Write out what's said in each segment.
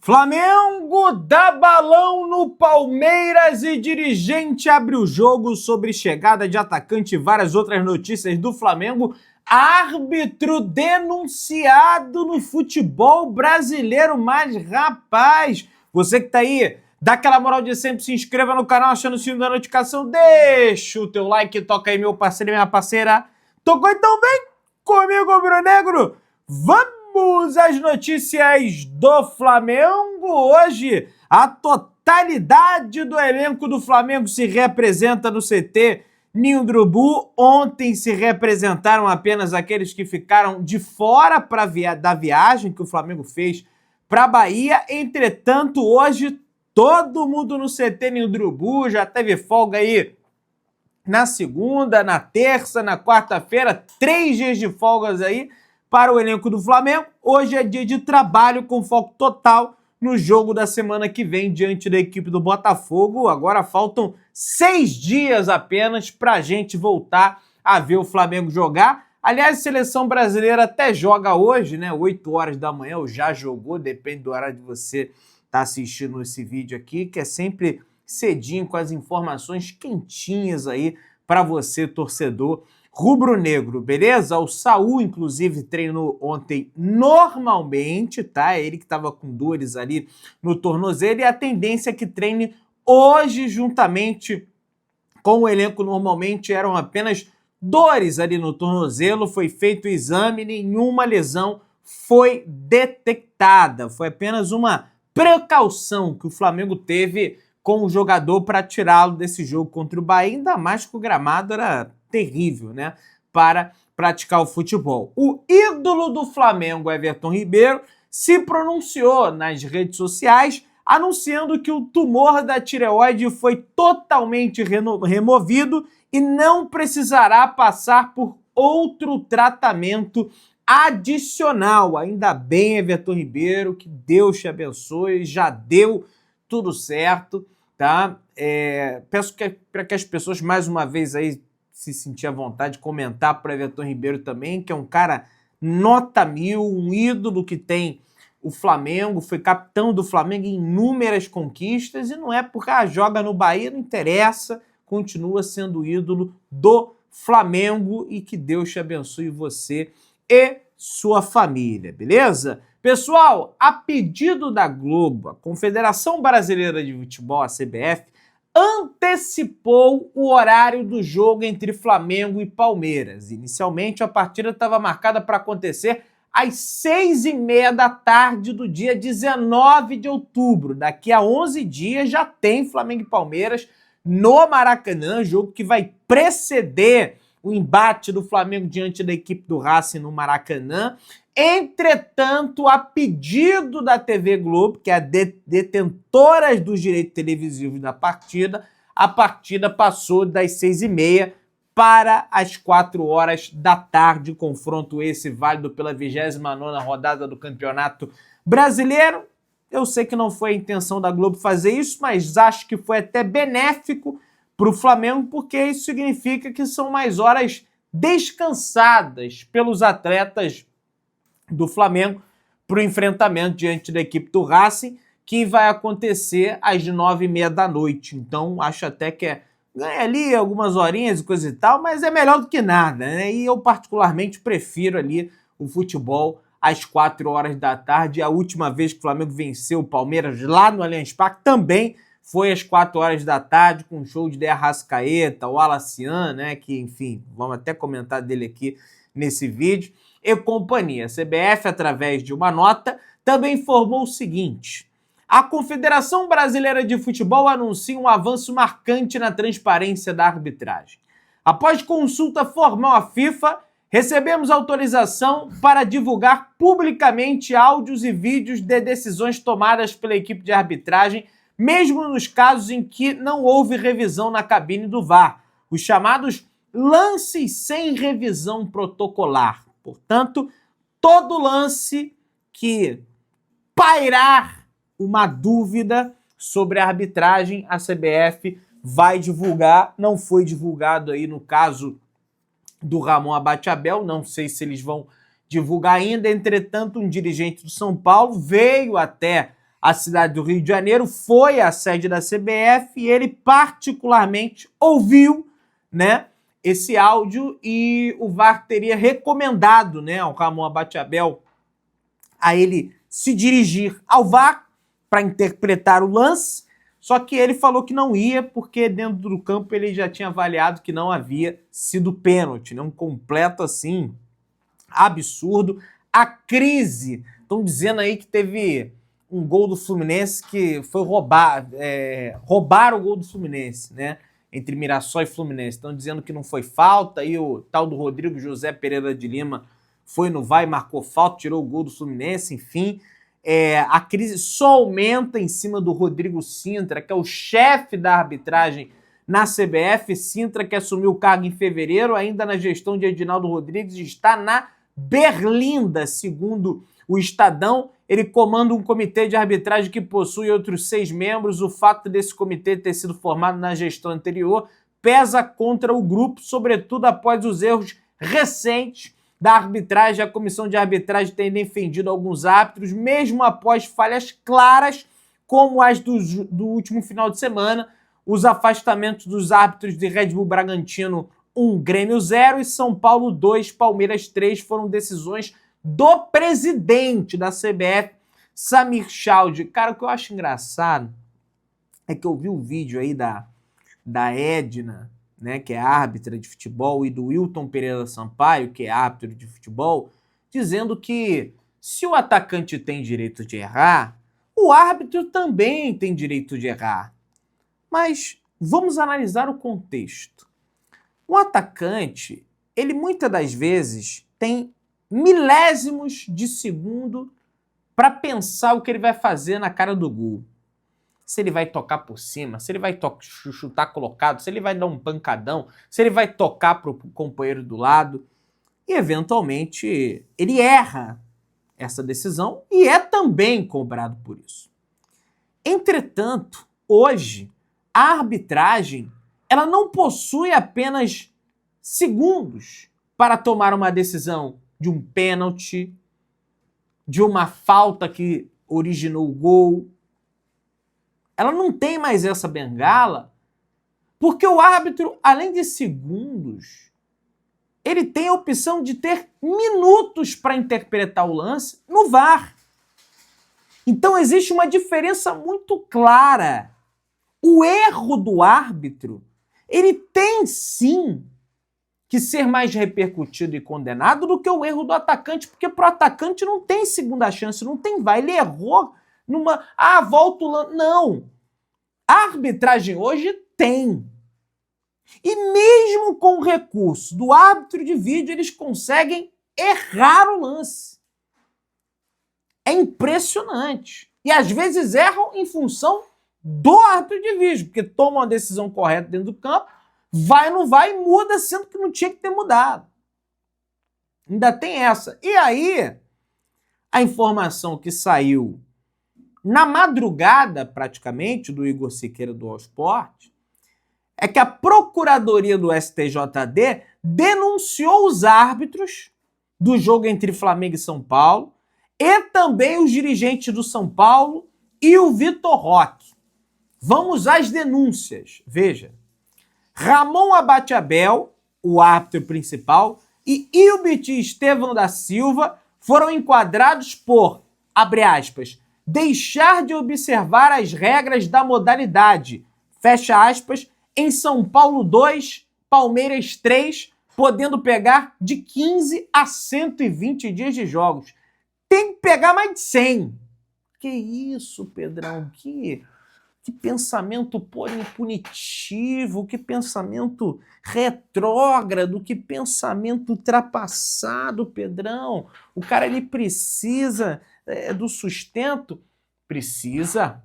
Flamengo dá balão no Palmeiras e dirigente abre o jogo sobre chegada de atacante e várias outras notícias do Flamengo. Árbitro denunciado no futebol brasileiro. Mas, rapaz, você que tá aí, dá aquela moral de sempre, se inscreva no canal, achando o sininho da notificação, deixa o teu like, toca aí, meu parceiro e minha parceira. Tocou então bem comigo, rubro-negro? Vamos às notícias do Flamengo. Hoje, a totalidade do elenco do Flamengo se representa no CT Ninho do Urubu. Ontem se representaram apenas aqueles que ficaram de fora da viagem que o Flamengo fez para a Bahia. Entretanto, hoje, todo mundo no CT Ninho do Urubu já teve folga aí na segunda, na terça, na quarta-feira, 3 dias de folgas aí para o elenco do Flamengo. Hoje é dia de trabalho com foco total no jogo da semana que vem diante da equipe do Botafogo. Agora faltam 6 dias apenas para a gente voltar a ver o Flamengo jogar. Aliás, a seleção brasileira até joga hoje, né? 8 horas da manhã, ou já jogou, depende do horário de você estar assistindo esse vídeo aqui, que é sempre cedinho com as informações quentinhas aí para você, torcedor rubro-negro, beleza? O Saul, inclusive, treinou ontem normalmente, tá? Ele que estava com dores ali no tornozelo, e a tendência é que treine hoje juntamente com o elenco. Normalmente eram apenas dores ali no tornozelo, foi feito o exame, nenhuma lesão foi detectada. Foi apenas uma precaução que o Flamengo teve com o jogador para tirá-lo desse jogo contra o Bahia, ainda mais que o gramado era terrível, né, para praticar o futebol. O ídolo do Flamengo, Everton Ribeiro, se pronunciou nas redes sociais anunciando que o tumor da tireoide foi totalmente removido e não precisará passar por outro tratamento adicional. Ainda bem, Everton Ribeiro, que Deus te abençoe, já deu tudo certo, tá? Peço para que as pessoas, mais uma vez, aí se sentir à vontade de comentar para o Everton Ribeiro também, que é um cara nota 1000, um ídolo que tem o Flamengo, foi capitão do Flamengo em inúmeras conquistas, e não é porque joga no Bahia, não interessa, continua sendo ídolo do Flamengo, e que Deus te abençoe você e sua família, beleza? Pessoal, a pedido da Globo, a Confederação Brasileira de Futebol, a CBF, antecipou o horário do jogo entre Flamengo e Palmeiras. Inicialmente, a partida estava marcada para acontecer às 6h30 da tarde do dia 19 de outubro. Daqui a 11 dias já tem Flamengo e Palmeiras no Maracanã, jogo que vai preceder o embate do Flamengo diante da equipe do Racing no Maracanã. Entretanto, a pedido da TV Globo, que é a detentora dos direitos televisivos da partida, a partida passou das 6h30 para as 4 horas da tarde. Confronto esse válido pela 29ª rodada do Campeonato Brasileiro. Eu sei que não foi a intenção da Globo fazer isso, mas acho que foi até benéfico para o Flamengo, porque isso significa que são mais horas descansadas pelos atletas do Flamengo para o enfrentamento diante da equipe do Racing, que vai acontecer às 9h30 da noite. Então, acho até que ganha ali algumas horinhas e coisa e tal, mas é melhor do que nada, né? E eu particularmente prefiro ali o futebol às 4 horas da tarde. A última vez que o Flamengo venceu o Palmeiras lá no Allianz Parque também foi às 4 horas da tarde, com um show de Arrascaeta, o Alacian, né? Que, enfim, vamos até comentar dele aqui nesse vídeo, e companhia. A CBF, através de uma nota, também informou o seguinte: a Confederação Brasileira de Futebol anuncia um avanço marcante na transparência da arbitragem. Após consulta formal à FIFA, recebemos autorização para divulgar publicamente áudios e vídeos de decisões tomadas pela equipe de arbitragem, mesmo nos casos em que não houve revisão na cabine do VAR, os chamados lances sem revisão protocolar. Portanto, todo lance que pairar uma dúvida sobre a arbitragem, a CBF vai divulgar. Não foi divulgado aí no caso do Ramon Abate-Abel, não sei se eles vão divulgar ainda. Entretanto, um dirigente do São Paulo veio até à cidade do Rio de Janeiro, foi à sede da CBF e ele particularmente ouviu, né, esse áudio e o VAR teria recomendado, né, ao Ramon Abateabel a ele se dirigir ao VAR para interpretar o lance, só que ele falou que não ia porque dentro do campo ele já tinha avaliado que não havia sido pênalti, né, um completo assim absurdo. A crise, estão dizendo aí que teve um gol do Fluminense que foi roubaram o gol do Fluminense, né? Entre Mirassol e Fluminense. Estão dizendo que não foi falta, e o tal do Rodrigo José Pereira de Lima foi no VAR e marcou falta, tirou o gol do Fluminense, enfim. A crise só aumenta em cima do Rodrigo Sintra, que é o chefe da arbitragem na CBF. Sintra, que assumiu o cargo em fevereiro, ainda na gestão de Edinaldo Rodrigues, está na Berlinda, segundo o Estadão. Ele comanda um comitê de arbitragem que possui outros 6 membros. O fato desse comitê ter sido formado na gestão anterior pesa contra o grupo, sobretudo após os erros recentes da arbitragem. A comissão de arbitragem tem defendido alguns árbitros, mesmo após falhas claras, como as do último final de semana. Os afastamentos dos árbitros de Red Bull Bragantino 1, Grêmio 0 e São Paulo 2, Palmeiras 3 foram decisões do presidente da CBF, Samir Chaldi. Cara, o que eu acho engraçado é que eu vi um vídeo aí da Edna, né, que é árbitra de futebol, e do Wilton Pereira Sampaio, que é árbitro de futebol, dizendo que se o atacante tem direito de errar, o árbitro também tem direito de errar. Mas vamos analisar o contexto. O atacante, ele muitas das vezes tem milésimos de segundo para pensar o que ele vai fazer na cara do gol. Se ele vai tocar por cima, se ele vai chutar colocado, se ele vai dar um pancadão, se ele vai tocar para o companheiro do lado. E, eventualmente, ele erra essa decisão e é também cobrado por isso. Entretanto, hoje, a arbitragem ela não possui apenas segundos para tomar uma decisão de um pênalti, de uma falta que originou o gol. Ela não tem mais essa bengala, porque o árbitro, além de segundos, ele tem a opção de ter minutos para interpretar o lance no VAR. Então existe uma diferença muito clara. O erro do árbitro, ele tem sim que ser mais repercutido e condenado do que o erro do atacante, porque pro atacante não tem segunda chance, não tem VAR. Ele errou numa... volta o lance. Não. A arbitragem hoje tem. E mesmo com o recurso do árbitro de vídeo, eles conseguem errar o lance. É impressionante. E às vezes erram em função do árbitro de vídeo, porque toma uma decisão correta dentro do campo, vai, não vai e muda, sendo que não tinha que ter mudado. Ainda tem essa. E aí, a informação que saiu na madrugada, praticamente, do Igor Siqueira do All Sport, é que a Procuradoria do STJD denunciou os árbitros do jogo entre Flamengo e São Paulo e também os dirigentes do São Paulo e o Vitor Roque. Vamos às denúncias. Veja. Ramon Abateabel, o árbitro principal, e Ilbit Estevão da Silva foram enquadrados por, abre aspas, deixar de observar as regras da modalidade, fecha aspas, em São Paulo 2, Palmeiras 3, podendo pegar de 15 a 120 dias de jogos. Tem que pegar mais de 100. Que isso, Pedrão? Que pensamento punitivo, que pensamento retrógrado, que pensamento ultrapassado, Pedrão. O cara, ele precisa do sustento? Precisa.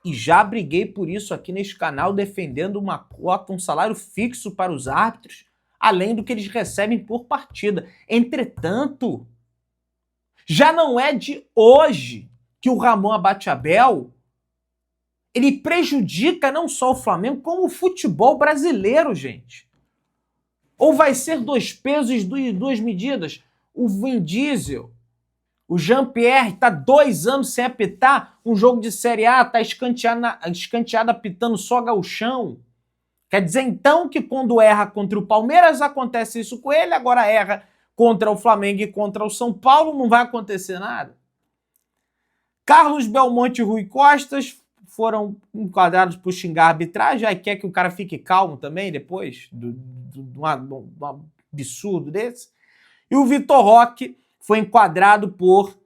E já briguei por isso aqui neste canal, defendendo uma cota, um salário fixo para os árbitros, além do que eles recebem por partida. Entretanto, já não é de hoje que o Ramon Abateabel ele prejudica não só o Flamengo, como o futebol brasileiro, gente. Ou vai ser 2 pesos e 2 medidas? O Vin Diesel, O Jean-Pierre está 2 anos sem apitar um jogo de Série A, está escanteado apitando só gauchão. Quer dizer, então, que quando erra contra o Palmeiras, acontece isso com ele, agora erra contra o Flamengo e contra o São Paulo, não vai acontecer nada. Carlos Belmonte e Rui Costas foram enquadrados por xingar a arbitragem, aí quer que o cara fique calmo também depois de um absurdo desse. E o Vitor Roque foi enquadrado por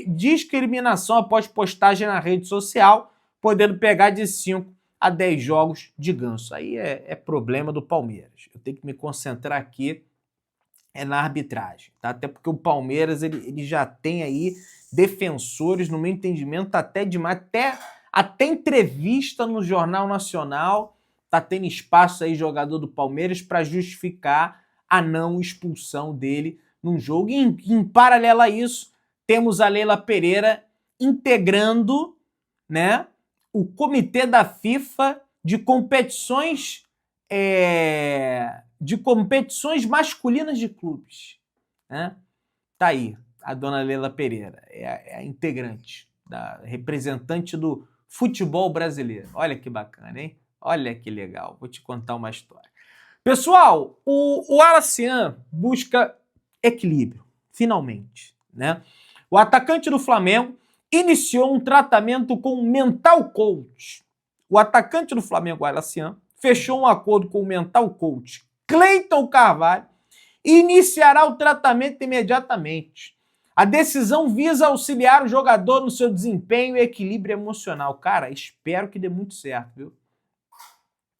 discriminação após postagem na rede social, podendo pegar de 5 a 10 jogos de ganso. Aí é problema do Palmeiras. Eu tenho que me concentrar aqui na arbitragem, tá? Até porque o Palmeiras ele já tem aí defensores, no meu entendimento, até demais, até entrevista no Jornal Nacional, tá tendo espaço aí jogador do Palmeiras para justificar a não expulsão dele num jogo. E em paralelo a isso, temos a Leila Pereira integrando, né, o comitê da FIFA de competições masculinas de clubes, né? Tá aí a dona Leila Pereira, é a integrante, representante do futebol brasileiro. Olha que bacana, hein? Olha que legal. Vou te contar uma história. Pessoal, o Alacian busca equilíbrio, finalmente, né? O atacante do Flamengo iniciou um tratamento com um mental coach. O atacante do Flamengo, Alacian, fechou um acordo com o mental coach Cleiton Carvalho e iniciará o tratamento imediatamente. A decisão visa auxiliar o jogador no seu desempenho e equilíbrio emocional. Cara, espero que dê muito certo, viu?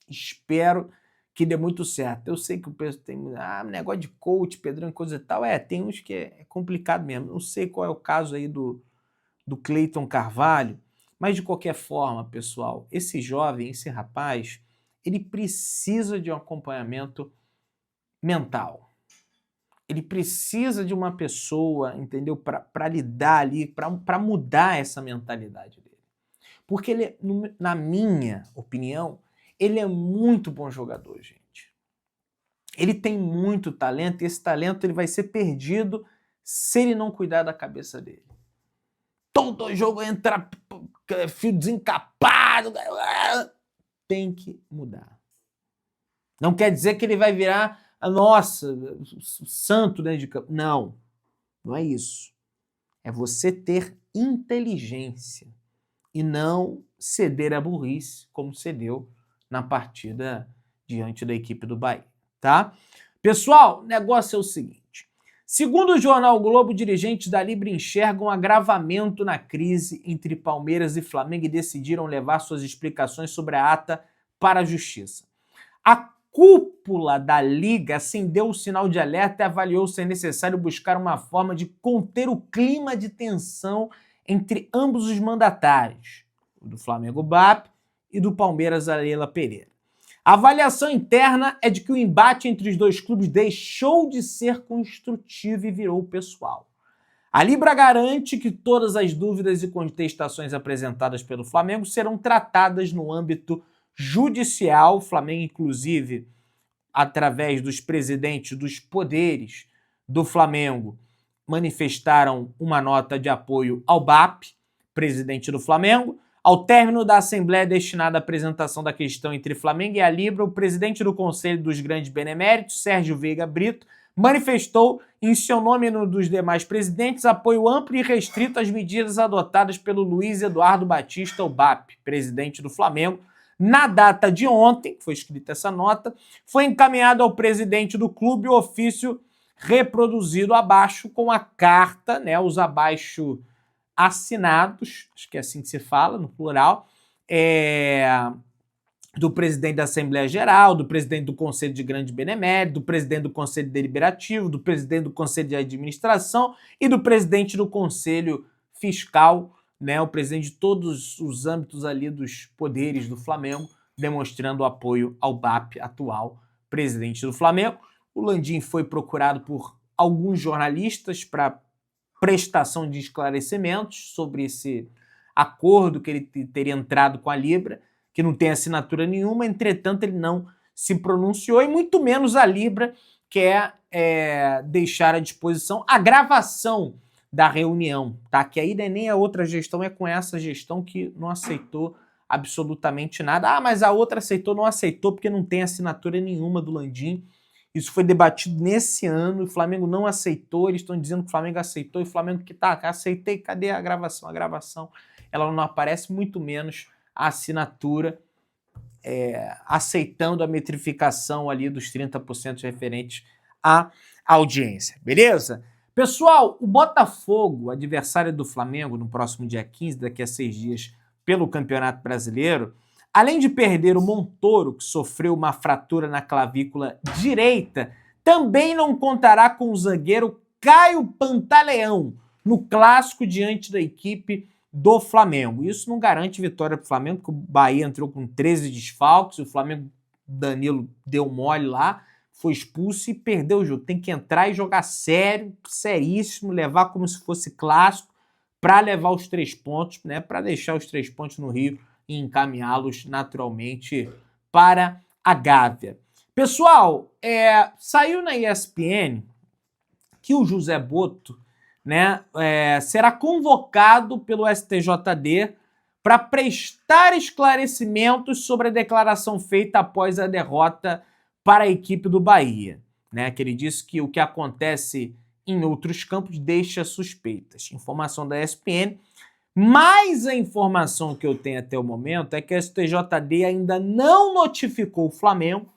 Espero que dê muito certo. Eu sei que o pessoal tem negócio de coach, Pedrão, coisa e tal. Tem uns que é complicado mesmo. Não sei qual é o caso aí do Cleiton Carvalho, mas de qualquer forma, pessoal, esse jovem, esse rapaz, ele precisa de um acompanhamento mental. Ele precisa de uma pessoa, entendeu? Para lidar ali, para mudar essa mentalidade dele. Porque ele, na minha opinião, ele é muito bom jogador, gente. Ele tem muito talento e esse talento ele vai ser perdido se ele não cuidar da cabeça dele. Todo jogo entra fio desencapado. Tem que mudar. Não quer dizer que ele vai virar, nossa, santo dentro de campo. Não, não é isso. É você ter inteligência e não ceder à burrice, como cedeu na partida diante da equipe do Bahia, tá? Pessoal, o negócio é o seguinte. Segundo o jornal Globo, dirigentes da Libra enxergam um agravamento na crise entre Palmeiras e Flamengo e decidiram levar suas explicações sobre a ata para a justiça. A cúpula da Liga acendeu o sinal de alerta e avaliou ser necessário buscar uma forma de conter o clima de tensão entre ambos os mandatários, o do Flamengo BAP e do Palmeiras a Leila Pereira. A avaliação interna é de que o embate entre os dois clubes deixou de ser construtivo e virou pessoal. A Libra garante que todas as dúvidas e contestações apresentadas pelo Flamengo serão tratadas no âmbito judicial. O Flamengo, inclusive, através dos presidentes dos poderes do Flamengo, manifestaram uma nota de apoio ao BAP, presidente do Flamengo. Ao término da assembleia destinada à apresentação da questão entre Flamengo e a Libra, o presidente do Conselho dos Grandes Beneméritos, Sérgio Veiga Brito, manifestou em seu nome e no dos demais presidentes apoio amplo e restrito às medidas adotadas pelo Luiz Eduardo Batista, o BAP, presidente do Flamengo. Na data de ontem, que foi escrita essa nota, foi encaminhado ao presidente do clube o ofício reproduzido abaixo com a carta, né, os abaixo assinados, acho que é assim que se fala, no plural, do presidente da Assembleia Geral, do presidente do Conselho de Grande Benemérito, do presidente do Conselho Deliberativo, do presidente do Conselho de Administração e do presidente do Conselho Fiscal, né, o presidente de todos os âmbitos ali dos poderes do Flamengo, demonstrando apoio ao BAP, atual presidente do Flamengo. O Landim foi procurado por alguns jornalistas para prestação de esclarecimentos sobre esse acordo que ele teria entrado com a Libra, que não tem assinatura nenhuma, entretanto ele não se pronunciou, e muito menos a Libra quer deixar à disposição a gravação da reunião, tá? Que aí não é nem a outra gestão, é com essa gestão que não aceitou absolutamente nada. Ah, mas a outra aceitou, não aceitou porque não tem assinatura nenhuma do Landim. Isso foi debatido nesse ano, o Flamengo não aceitou, eles estão dizendo que o Flamengo aceitou, e o Flamengo que tá, aceitei, cadê a gravação? A gravação, ela não aparece, muito menos a assinatura aceitando a metrificação ali dos 30% referentes à audiência, beleza? Pessoal, o Botafogo, adversário do Flamengo no próximo dia 15, daqui a 6 dias, pelo Campeonato Brasileiro, além de perder o Montoro, que sofreu uma fratura na clavícula direita, também não contará com o zagueiro Caio Pantaleão no clássico diante da equipe do Flamengo. Isso não garante vitória para o Flamengo, porque o Bahia entrou com 13 desfalques, o Flamengo, Danilo, deu mole lá, foi expulso e perdeu o jogo. Tem que entrar e jogar sério, seríssimo, levar como se fosse clássico, para levar os 3 pontos, né, para deixar os 3 pontos no Rio e encaminhá-los naturalmente para a Gávea. Pessoal, saiu na ESPN que o José Botto, né, será convocado pelo STJD para prestar esclarecimentos sobre a declaração feita após a derrota para a equipe do Bahia, né, que ele disse que o que acontece em outros campos deixa suspeitas. Informação da ESPN. Mas a informação que eu tenho até o momento é que a STJD ainda não notificou o Flamengo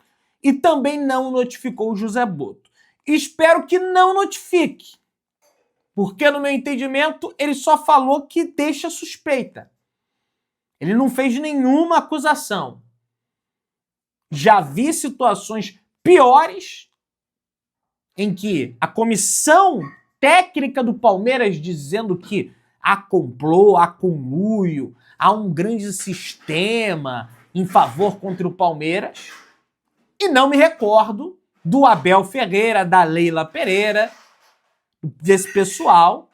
e também não notificou o José Botto. Espero que não notifique, porque no meu entendimento ele só falou que deixa suspeita. Ele não fez nenhuma acusação. Já vi situações piores em que a comissão técnica do Palmeiras dizendo que há complô, há conluio, há um grande sistema em favor contra o Palmeiras. E não me recordo do Abel Ferreira, da Leila Pereira, desse pessoal,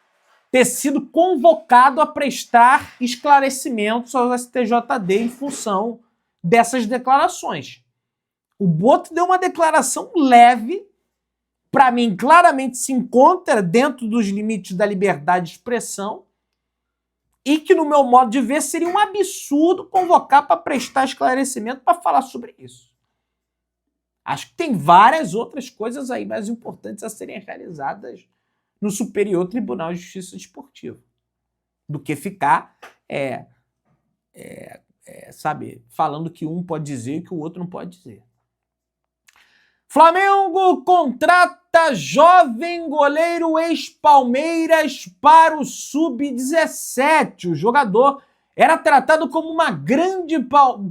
ter sido convocado a prestar esclarecimentos ao STJD em função dessas declarações. O Botto deu uma declaração leve, para mim claramente se encontra dentro dos limites da liberdade de expressão, e que, no meu modo de ver, seria um absurdo convocar para prestar esclarecimento para falar sobre isso. Acho que tem várias outras coisas aí mais importantes a serem realizadas no Superior Tribunal de Justiça Desportiva do que ficar, sabe, falando que um pode dizer e que o outro não pode dizer. Flamengo contrata jovem goleiro ex-Palmeiras para o Sub-17. O jogador era tratado como uma grande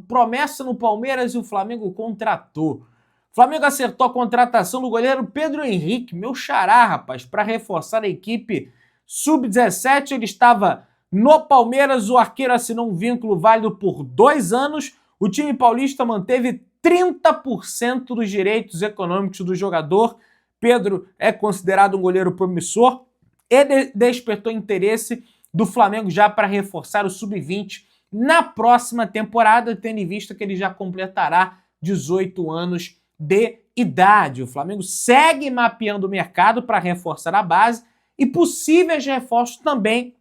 promessa no Palmeiras e o Flamengo contratou. O Flamengo acertou a contratação do goleiro Pedro Henrique, meu xará, rapaz, para reforçar a equipe Sub-17. Ele estava no Palmeiras, o arqueiro assinou um vínculo válido por 2 anos. O time paulista manteve 30% dos direitos econômicos do jogador. Pedro é considerado um goleiro promissor e despertou interesse do Flamengo já para reforçar o Sub-20 na próxima temporada, tendo em vista que ele já completará 18 anos de idade. O Flamengo segue mapeando o mercado para reforçar a base e possíveis reforços também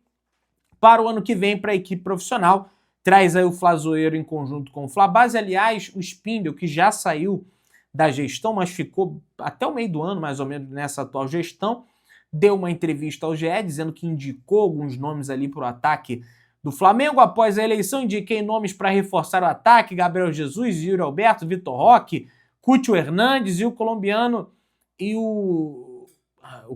para o ano que vem para a equipe profissional. Traz aí o Flazoeiro em conjunto com o Flabase. Aliás, o Spindle, que já saiu da gestão, mas ficou até o meio do ano, mais ou menos, nessa atual gestão, deu uma entrevista ao GE dizendo que indicou alguns nomes ali para o ataque do Flamengo. Após a eleição, indiquei nomes para reforçar o ataque: Gabriel Jesus, Yuri Alberto, Vitor Roque, Cúcio Hernandes e o colombiano e o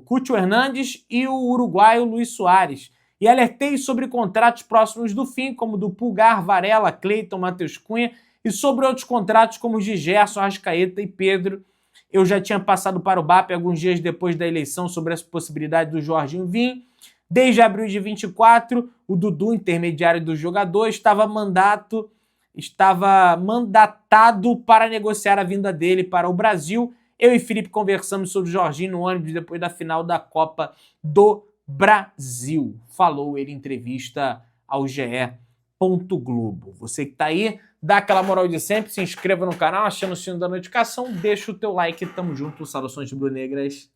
Cúcio Hernandes e o uruguaio Luiz Soares. E alertei sobre contratos próximos do fim, como do Pulgar, Varela, Cleiton, Matheus Cunha, e sobre outros contratos como os de Gerson, Arrascaeta e Pedro. Eu já tinha passado para o BAP alguns dias depois da eleição sobre essa possibilidade do Jorginho vir. Desde abril de 24, o Dudu, intermediário do jogador, estava mandatado para negociar a vinda dele para o Brasil. Eu e Felipe conversamos sobre o Jorginho no ônibus depois da final da Copa do Brasil. Falou ele em entrevista ao GE. Globo. Você que tá aí, dá aquela moral de sempre, se inscreva no canal, achando o sino da notificação, deixa o teu like, tamo junto, saudações rubro-negras.